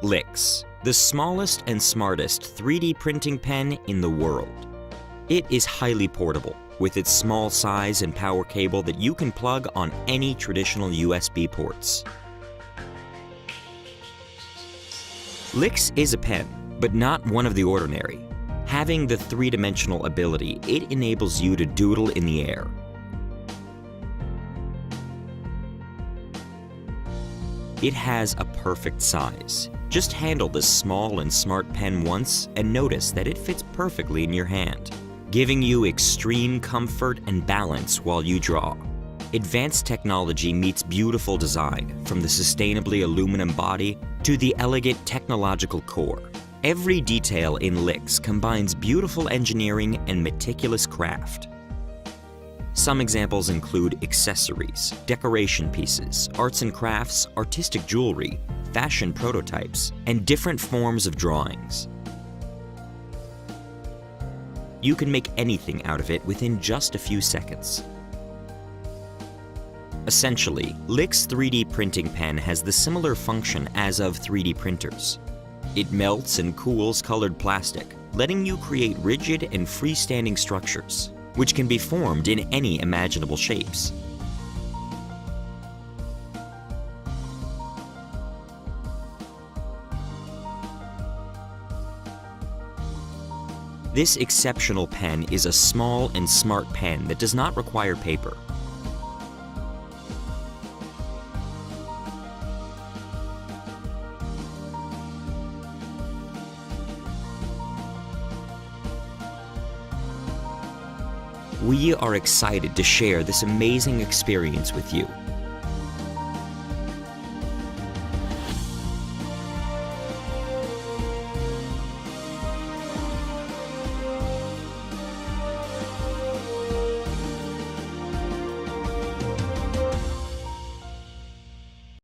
LIX, the smallest and smartest 3D printing pen in the world. It is highly portable, with its small size and power cable that you can plug on any traditional USB ports. LIX is a pen, but not one of the ordinary. Having the three-dimensional ability, it enables you to doodle in the air. It has a perfect size. Just handle this small and smart pen once and notice that it fits perfectly in your hand, giving you extreme comfort and balance while you draw. Advanced technology meets beautiful design, from the sustainably aluminum body to the elegant technological core. Every detail in LIX combines beautiful engineering and meticulous craft. Some examples include accessories, decoration pieces, arts and crafts, artistic jewelry, fashion prototypes, and different forms of drawings. You can make anything out of it within just a few seconds. Essentially, LIX 3D printing pen has the similar function as of 3D printers. It melts and cools colored plastic, letting you create rigid and freestanding structures, which can be formed in any imaginable shapes. This exceptional pen is a small and smart pen that does not require paper. We are excited to share this amazing experience with you.